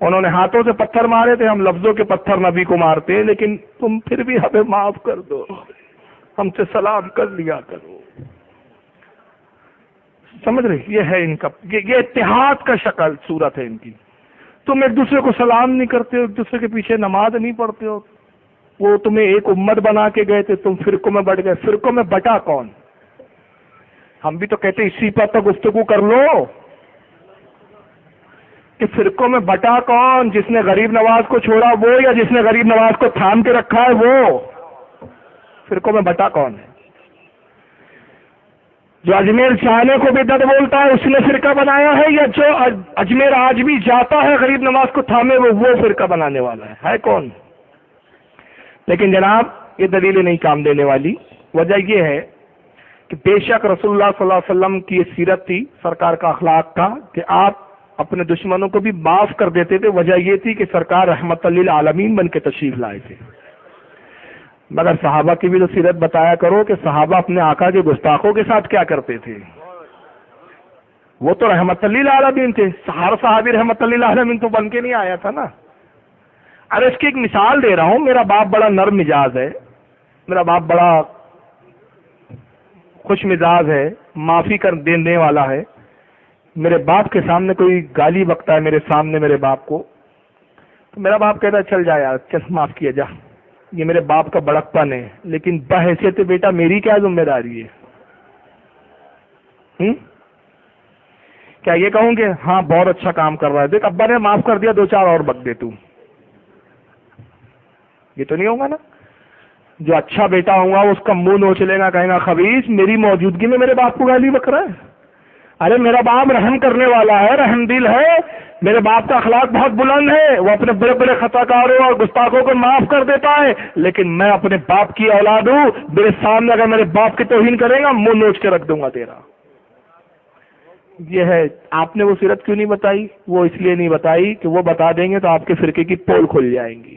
انہوں نے ہاتھوں سے پتھر مارے تھے، ہم لفظوں کے پتھر نبی کو مارتے ہیں، لیکن تم پھر بھی ہمیں معاف کر دو، ہم سے سلام کر لیا کرو. سمجھ رہے؟ یہ ہے ان کا، یہ اتحاد کا شکل صورت ہے ان کی. تم ایک دوسرے کو سلام نہیں کرتے ہو، ایک دوسرے کے پیچھے نماز نہیں پڑھتے ہو. وہ تمہیں ایک امت بنا کے گئے تھے، تم فرقوں میں بٹ گئے. فرقوں میں بٹا کون؟ ہم بھی تو کہتے اسی پر تو گفتگو کر لو کہ فرقوں میں بٹا کون؟ جس نے غریب نواز کو چھوڑا وہ، یا جس نے غریب نواز کو تھام کے رکھا ہے وہ؟ فرقوں میں بٹا کون ہے؟ جو اجمیر جانے کو بدعت بولتا ہے اس نے فرقہ بنایا ہے، یا جو اجمیر آج بھی جاتا ہے غریب نواز کو تھامے وہ فرقہ بنانے والا ہے کون؟ لیکن جناب یہ دلیلیں نہیں کام دینے والی. وجہ یہ ہے کہ بے شک رسول اللہ صلی اللہ علیہ وسلم کی یہ سیرت تھی، سرکار کا اخلاق تھا کہ آپ اپنے دشمنوں کو بھی معاف کر دیتے تھے. وجہ یہ تھی کہ سرکار رحمت للعالمین بن کے تشریف لائے تھے. مگر صحابہ کی بھی تو سیرت بتایا کرو کہ صحابہ اپنے آقا کے گستاخوں کے ساتھ کیا کرتے تھے. وہ تو رحمت للعالمین تھے، ہر صحابی رحمت للعالمین تو بن کے نہیں آیا تھا نا. ارے اس کی ایک مثال دے رہا ہوں. میرا باپ بڑا نرم مزاج ہے، میرا باپ بڑا خوش مزاج ہے، معافی کر دینے والا ہے. میرے باپ کے سامنے کوئی گالی بکتا ہے میرے سامنے میرے باپ کو، تو میرا باپ کہتا ہے چل جا یار، چل معاف کیا جا. یہ میرے باپ کا بڑکپن ہے، لیکن بحیثیت بیٹا میری کیا ذمہ داری ہے؟ کیا یہ کہوں کہ ہاں بہت اچھا کام کر رہا ہے، دیکھ ابا نے معاف کر دیا، 2-4 اور بک دے تو؟ یہ تو نہیں ہوگا نا. جو اچھا بیٹا ہوگا اس کا منہ نوچ لے گا، کہے گا خبیث میری موجودگی میں میرے باپ کو گالی بک رہا ہے. ارے میرا باپ رحم کرنے والا ہے، رحم دل ہے، میرے باپ کا اخلاق بہت بلند ہے، وہ اپنے بڑے بڑے خطا کاروں اور گستاخوں کو معاف کر دیتا ہے. لیکن میں اپنے باپ کی اولاد ہوں، میرے سامنے اگر میرے باپ کی توہین کرے گا منہ نوچ کے رکھ دوں گا تیرا. یہ ہے. آپ نے وہ سیرت کیوں نہیں بتائی؟ وہ اس لیے نہیں بتائی کہ وہ بتا دیں گے تو آپ کے فرقے کی پول کھل جائیں گی.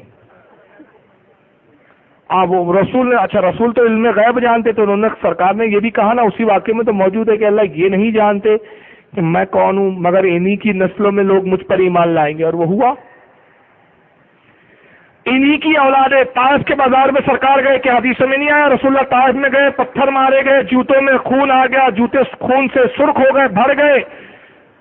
وہ رسول نے، اچھا رسول تو علم غیب جانتے تھے، انہوں نے سرکار نے یہ بھی کہا نا اسی واقعے میں تو موجود ہے کہ اللہ یہ نہیں جانتے کہ میں کون ہوں، مگر انہی کی نسلوں میں لوگ مجھ پر ایمان لائیں گے. اور وہ ہوا. انہی کی اولادیں. طائف کے بازار میں سرکار گئے کہ حدیثوں میں نہیں آیا رسول اللہ طائف میں گئے، پتھر مارے گئے، جوتوں میں خون آ گیا، جوتے خون سے سرخ ہو گئے، بھر گئے.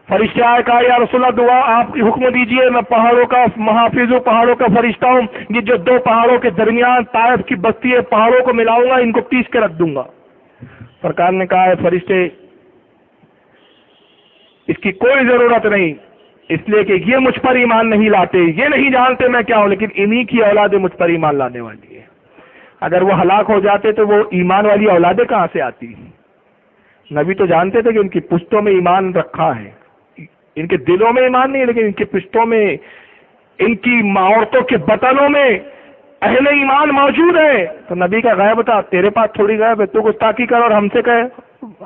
فرشتے آئے، کہا یا رسول اللہ دعا آپ حکم دیجئے، میں پہاڑوں کا محافظ ہوں، پہاڑوں کا فرشتہ ہوں. یہ جو 2 پہاڑوں کے درمیان طائف کی بستی ہے، پہاڑوں کو ملاؤں گا، ان کو پیس کے رکھ دوں گا. سرکار نے کہا ہے فرشتے اس کی کوئی ضرورت نہیں، اس لیے کہ یہ مجھ پر ایمان نہیں لاتے، یہ نہیں جانتے میں کیا ہوں، لیکن انہی کی اولادیں مجھ پر ایمان لانے والی ہے. اگر وہ ہلاک ہو جاتے تو وہ ایمان والی اولادیں کہاں سے آتی؟ نبی تو جانتے تھے کہ ان کی پشتوں میں ایمان رکھا ہے، ان کے دلوں میں ایمان نہیں، لیکن ان کی پشتوں میں، ان کی عورتوں کے بطنوں میں اہل ایمان موجود ہے. تو نبی کا غیب تھا، تیرے پاس تھوڑی غیب ہے. تو گستاخی کر اور ہم سے کہے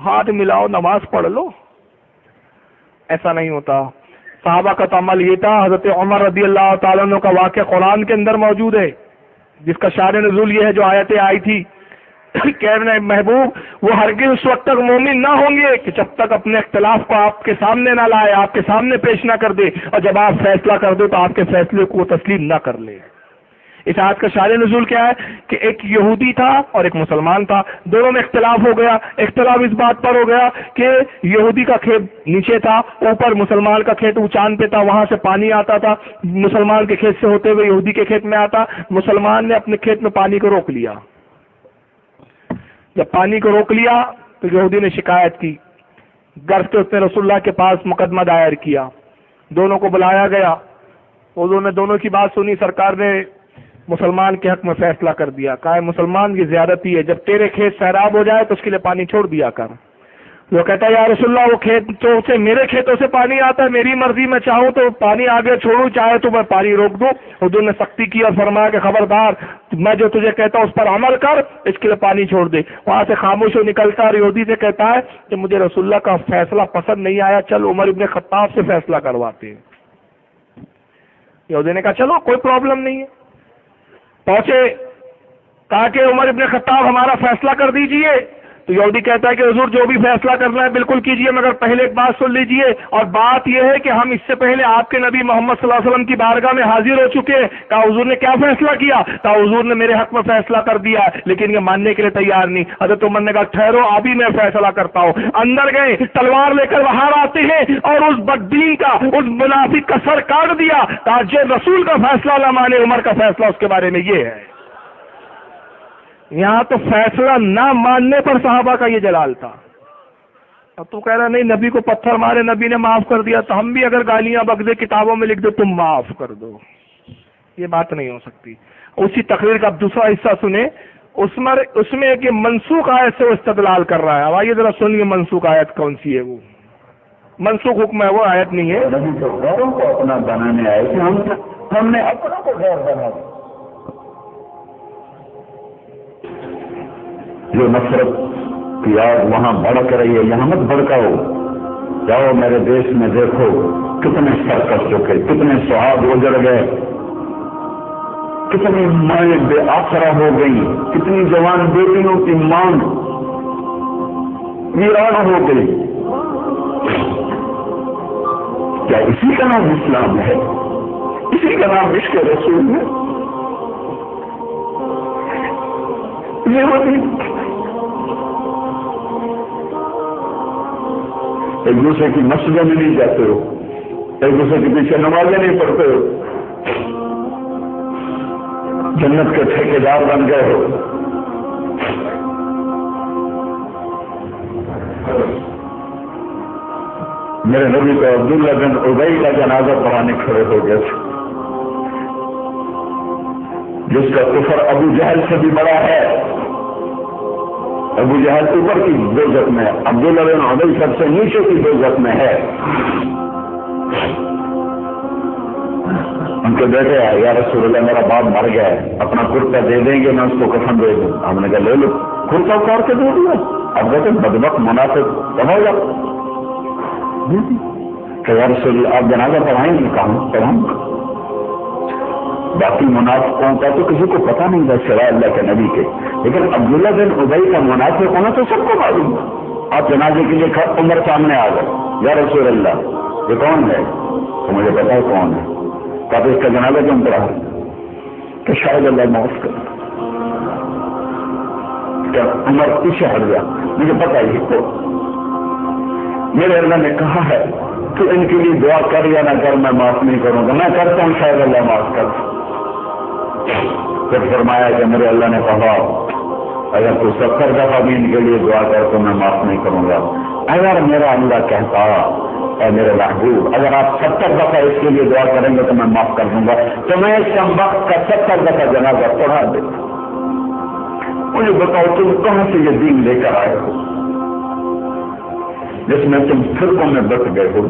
ہاتھ ملاؤ نماز پڑھ لو، ایسا نہیں ہوتا. صحابہ کا تو عمل یہ تھا. حضرت عمر رضی اللہ تعالیٰ عنہ کا واقعہ قرآن کے اندر موجود ہے، جس کا شان نزول یہ ہے جو آیتیں آئی تھی کہنے محبوب وہ ہرگز اس وقت تک مومن نہ ہوں گے کہ جب تک اپنے اختلاف کو آپ کے سامنے نہ لائے، آپ کے سامنے پیش نہ کر دے، اور جب آپ فیصلہ کر دو تو آپ کے فیصلے کو تسلیم نہ کر لے. اس آیت کا شان نزول کیا ہے کہ ایک یہودی تھا اور ایک مسلمان تھا، دونوں میں اختلاف ہو گیا. اختلاف اس بات پر ہو گیا کہ یہودی کا کھیت نیچے تھا، اوپر مسلمان کا کھیت اونچان پہ تھا، وہاں سے پانی آتا تھا، مسلمان کے کھیت سے ہوتے ہوئے یہودی کے کھیت میں آتا. مسلمان نے اپنے کھیت میں پانی کو روک لیا. جب پانی کو روک لیا تو یہودی نے شکایت کی، گھر سے اس نے رسول اللہ کے پاس مقدمہ دائر کیا. دونوں کو بلایا گیا، انہوں نے دونوں کی بات سنی. سرکار نے مسلمان کے حق میں فیصلہ کر دیا، کہا مسلمان کی زیادتی ہے، جب تیرے کھیت سیراب ہو جائے تو اس کے لیے پانی چھوڑ دیا کر. وہ کہتا ہے یا رسول اللہ وہ کھیتوں سے، میرے کھیتوں سے پانی آتا ہے، میری مرضی، میں چاہوں تو پانی آگے چھوڑوں، چاہے تو میں پانی روک دوں. حضور نے سختی کی اور فرمایا کہ خبردار، میں جو تجھے کہتا ہوں اس پر عمل کر، اس کے لیے پانی چھوڑ دے. وہاں سے خاموش ہو نکلتا اور یہودی سے کہتا ہے کہ مجھے رسول اللہ کا فیصلہ پسند نہیں آیا، چل عمر ابن خطاب سے فیصلہ کرواتے ہیں. یہودی نے کہا چلو کوئی پرابلم نہیں ہے. پہنچے، کہا کہ عمر ابن خطاب ہمارا فیصلہ کر دیجئے. تو یہودی کہتا ہے کہ حضور جو بھی فیصلہ کرنا ہے بالکل کیجئے، مگر پہلے ایک بات سن لیجئے، اور بات یہ ہے کہ ہم اس سے پہلے آپ کے نبی محمد صلی اللہ علیہ وسلم کی بارگاہ میں حاضر ہو چکے ہیں۔ کہا حضور نے کیا فیصلہ کیا؟ کہا حضور نے میرے حق میں فیصلہ کر دیا ہے، لیکن یہ ماننے کے لیے تیار نہیں۔ حضرت عمر نے کہا ٹھہرو، ابھی میں فیصلہ کرتا ہوں۔ اندر گئے، تلوار لے کر باہر آتے ہیں اور اس بددین کا، اس منافق کا سر کاٹ دیا۔ کہا جو رسول کا فیصلہ نہ مانے، عمر کا فیصلہ اس کے بارے میں یہ ہے۔ یہاں تو فیصلہ نہ ماننے پر صحابہ کا یہ جلال تھا۔ اب تو کہہ رہا نہیں نبی کو پتھر مارے، نبی نے معاف کر دیا، تو ہم بھی اگر گالیاں بک دے کتابوں میں لکھ دے تم معاف کر دو، یہ بات نہیں ہو سکتی۔ اسی تقریر کا اب دوسرا حصہ سنیں، اس میں ایک منسوخ آیت سے وہ استدلال کر رہا ہے۔ اب آئیے ذرا سنیے منسوخ آیت کون سی ہے۔ وہ منسوخ حکم ہے، وہ آیت نہیں ہے۔ نبی تو غیروں کو اپنا بنانے آئے کہ ہم نے اپنا کو غیر بنا دیا۔ جو نفرت کی آگ وہاں بھڑک رہی ہے، یہاں مت بھڑکاؤ۔ جاؤ میرے دیش میں دیکھو کتنے سر کٹ چکے، کتنے سہاگ اجڑ گئے، کتنی مائیں بے آسرا ہو گئی، کتنی جوان بیٹیوں کی مانگ ویران ہو گئی۔ کیا اسی کا نام اسلام ہے؟ اسی کا نام عشق رسول ہے؟ یہ ہوتی ایک دوسرے کی مسجدوں میں نہیں جاتے ہو، ایک دوسرے کے پیچھے نمازیں نہیں پڑھتے ہو، جنت کے ٹھیکیدار بن گئے ہو۔ میرے نبی کو عبداللہ بن ابی کا جنازہ پڑھانے کھڑے ہو گئے تھے، جس کا کفر ابو جہل سے بھی بڑا ہے۔ ابو جہل اوپر کی دوزخ میں، عبداللہ بن ابی سب سے نیچے کی دوزخ میں ہے۔ ان کے بیٹے آئے، یا رسول اللہ میرا باپ مر گیا ہے، اپنا کرتا دے دیں گے، میں اس کو کفن دے دوں۔ ہم نے کہا لے لو، کرتا اتار کے دے دیا۔ اب کہتے بدبخت منافق سمجھ جاؤ کہ یا رسول اللہ آپ جنازہ پڑھائیں گے؟ کہاں پڑھاؤں گا؟ باقی منافقوں کا تو کسی کو پتہ نہیں تھا سوائے اللہ کے نبی کے، لیکن عبداللہ بن ابی کا منافق ہونا تو سب کو معلوم ہے۔ آپ جنازے کے لیے عمر سامنے آ گئے، یا رسول اللہ یہ کون ہے؟ تو مجھے پتا ہے کون ہے۔ کہا اس کا جنازہ کیوں پڑھا؟ کہ شاید اللہ معاف کر۔ کیا عمر پیچھے ہٹ گیا؟ مجھے پتا ہی کو میرے اللہ نے کہا ہے تو ان کے لیے دعا کر یا نہ کر، میں معاف نہیں کروں گا۔ میں کرتا ہوں، شاید اللہ معاف کر۔ پھر فرمایا کہ میرے اللہ نے کہا اگر تو 70 دفعہ بھی ان کے لیے دعا کر تو میں معاف نہیں کروں گا۔ اگر میرا اللہ کہتا اے میرے محبوب اگر آپ 70 دفعہ اس کے لیے دعا کریں گے تو میں معاف کر دوں گا، تو میں اس کم وقت کا 70 دفعہ جنازہ پڑھا دیتا۔ مجھے بتاؤ تم کہاں سے یہ دین لے کر آئے ہو جس میں تم فرقوں میں بٹ گئے ہو؟